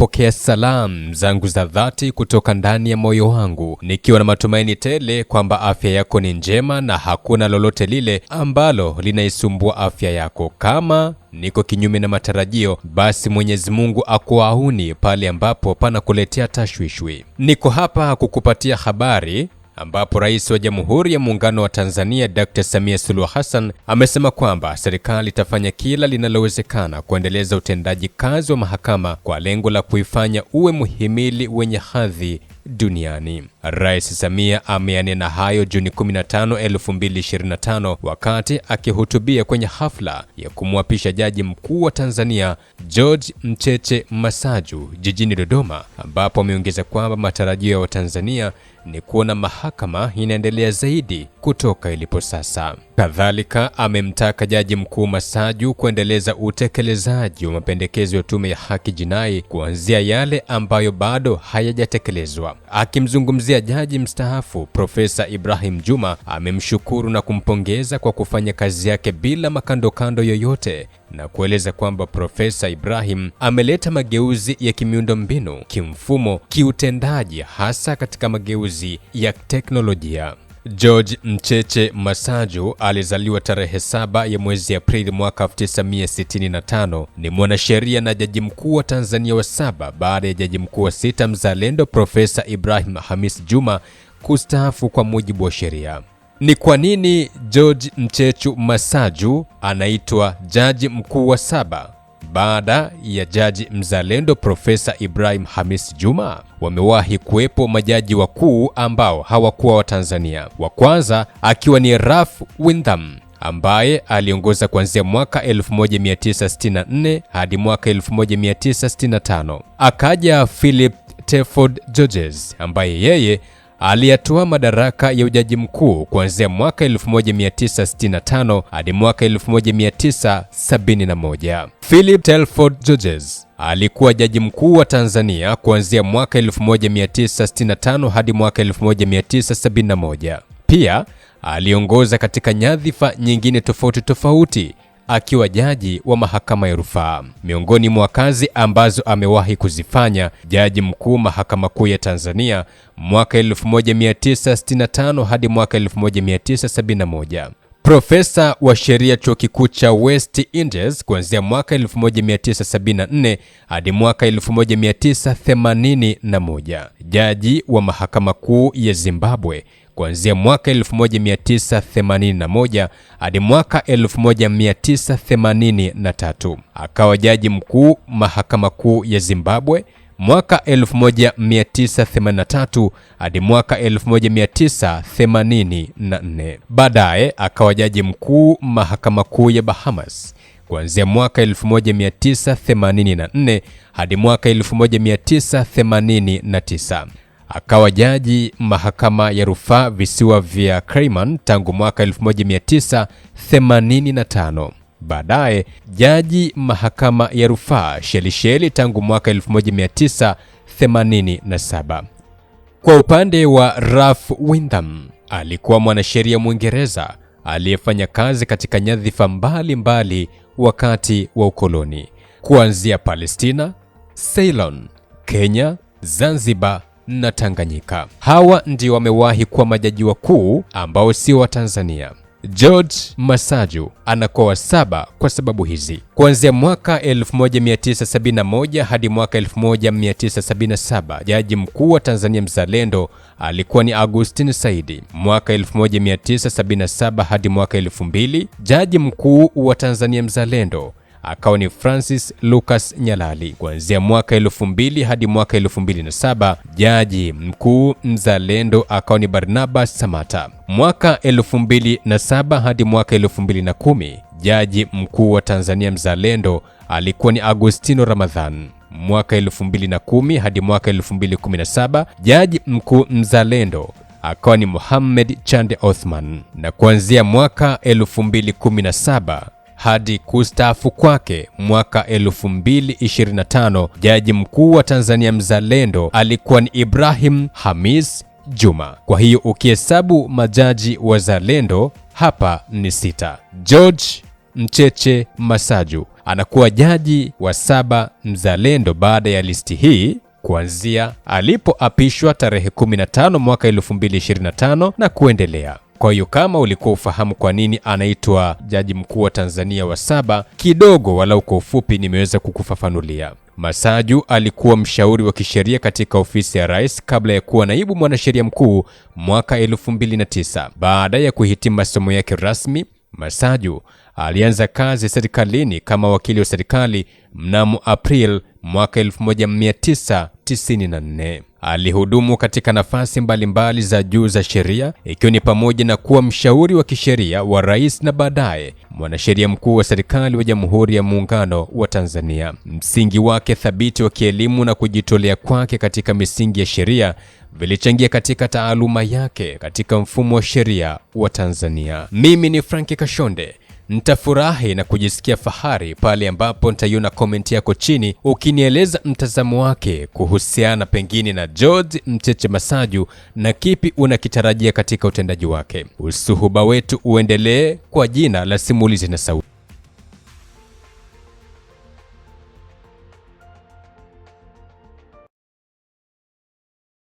pokea salamu zangu za dhati kutoka ndani ya moyo wangu, nikiwa na matumaini tele kwamba afya yako ni njema na hakuna lolote lile ambalo linaisumbua afya yako. Kama niko kinyume na matarajio, basi Mwenyezi Mungu akuauni pale ambapo panakuletea tashwishwi. Niko hapa kukupatia habari ambapo Rais wa Jamhuri ya Muungano wa Tanzania Dr. Samia Suluhu Hassan amesema kwamba serikali itafanya kila linalowezekana kuendeleza utendaji kazi wa mahakama kwa lengo la kuifanya uwe muhimili wenye hadhi duniani. Rais Samia ameyanena hayo Juni 15, 2025 wakati akihutubia kwenye hafla ya kumwapisha Jaji Mkuu wa Tanzania George Mcheche Masaju jijini Dodoma, ambapo ameongeza kwamba matarajio ya Watanzania ni kuona mahakama inaendelea zaidi kutoka ilipo sasa. Kadhalika amemtaka Jaji Mkuu Masaju kuendeleza utekelezaji wa mapendekezo ya Tume ya Haki Jinai kuanzia yale ambayo bado hayajatekelezwa. Akimzungumzia Jaji mstaafu Profesa Ibrahim Juma, amemshukuru na kumpongeza kwa kufanya kazi yake bila makandokando yoyote na kueleza kwamba Profesa Ibrahim ameleta mageuzi ya kimiundombinu, kimfumo, kiutendaji, hasa katika mageuzi ya teknolojia. George Mcheche Masaju alizaliwa tarehe 7 ya mwezi Aprili mwaka 1965. Ni mwanasheria na jaji mkuu wa Tanzania wa 7 baada ya jaji mkuu wa 6 mzalendo Profesa Ibrahim Hamis Juma kustaafu kwa mujibu wa sheria. Ni kwa nini George Mcheche Masaju anaitwa jaji mkuu wa 7 baada ya jaji mzalendo Profesa Ibrahim Hamis Juma? Wamewahi kuwepo majaji wakuu ambao hawakuwa wa Tanzania. Wa kwanza akiwa ni Ralph Windham ambaye aliongoza kuanzia mwaka 1964 hadi mwaka 1965. Akaja Philip Telford Georges ambaye yeye aliyatoa madaraka ya ujaji mkuu kuanzia mwaka 1965 hadi mwaka 1971. Philip Telford Georges alikuwa jaji mkuu wa Tanzania kuanzia mwaka 1965 hadi mwaka 1971. Pia aliongoza katika nyadhifa nyingine tofauti akiwa jaji wa mahakama ya rufaa. Miongoni mwa kazi ambazo amewahi kuzifanya, jaji mkuu mahakama kuu ya Tanzania mwaka 1965 hadi mwaka 1971. Profesa wa sheria chuo kikuu cha West Indies kuanzia mwaka 1974 hadi mwaka 1981. Jaji wa mahakama kuu ya Zimbabwe kuanzia mwaka 1981 hadi mwaka 1983. Akawa jaji mkuu mahakama kuu ya Zimbabwe mwaka 1983 hadi mwaka 1984. Baadaye akawa jaji mkuu mahakama kuu ya Bahamas kuanzia mwaka 1984 hadi mwaka 1989. Akawa jaji mahakama ya rufaa visiwa vya Cayman tangu mwaka 1985. Baadaye jaji mahakama ya rufaa Shelisheli tangu mwaka 1987. Kwa upande wa Ralph Windham, alikuwa mwanasheria Mwingereza aliyefanya kazi katika nyadhifa mbalimbali wakati wa ukoloni, kuanzia Palestina, Ceylon, Kenya, Zanzibar na Tanganyika. Hawa ndio wamewahi kuwa majaji wakuu ambao sio wa Tanzania. George Masaju anakuwa wa 7 kwa sababu hizi. Kuanzia mwaka 1971 hadi mwaka 1977, jaji mkuu wa Tanzania mzalendo alikuwa ni Augustine Saidi. Mwaka 1977 hadi mwaka 2000, jaji mkuu wa Tanzania mzalendo akawa ni Francis Lucas Nyalali. Kuanzia mwaka 2000 hadi mwaka 2007, jaji mkuu mzalendo akawa ni Barnabas Samata. Mwaka 2007 hadi mwaka 2010, jaji mkuu wa Tanzania mzalendo alikuwa ni Agustino Ramadhan. Mwaka 2010 hadi mwaka 2017, jaji mkuu mzalendo akawa ni Mohamed Chande Othman. Na kuanzia mwaka 2017 hadi kustaafu kwake mwaka 2025, jaji mkuu wa Tanzania mzalendo alikuwa ni Ibrahim Hamis Juma. Kwa hiyo ukihesabu majaji wazalendo hapa ni 6. George Mcheche Masaju anakuwa jaji wa 7 mzalendo baada ya listi hii kuanzia alipoapishwa tarehe 15 mwaka 2025 na kuendelea. Kwa hiyo kama ulikuwa ufahamu kwa nini anaitwa jaji mkuu wa Tanzania wa 7, kidogo walau kwa ufupi nimeweza kukufafanulia. Masaju alikuwa mshauri wa kisheria katika ofisi ya rais kabla ya kuwa naibu mwanasheria mkuu mwaka 2009. Baada ya kuhitimu masomo yake rasmi, Masaju alianza kazi serikalini kama wakili wa serikali mnamo April mwaka 1994. Alihudumu katika nafasi mbalimbali za juu za sheria, ikiwa ni pamoja na kuwa mshauri wa kisheria wa rais na baadaye mwanasheria mkuu wa serikali wa Jamhuri ya Muungano wa Tanzania. Msingi wake thabiti wa kielimu na kujitolea kwake katika misingi ya sheria vilichangia katika taaluma yake katika mfumo wa sheria wa Tanzania. Mimi ni Frank Kashonde. Nitafurahi na kujisikia fahari pale ambapo nitaiona komenti yako chini ukinieleza mtazamo wake kuhusiana pengine na George Mcheche Masaju na kipi unakitarajia katika utendaji wake. Usuhuba wetu uendelee kwa jina la Simulizi na Sauti.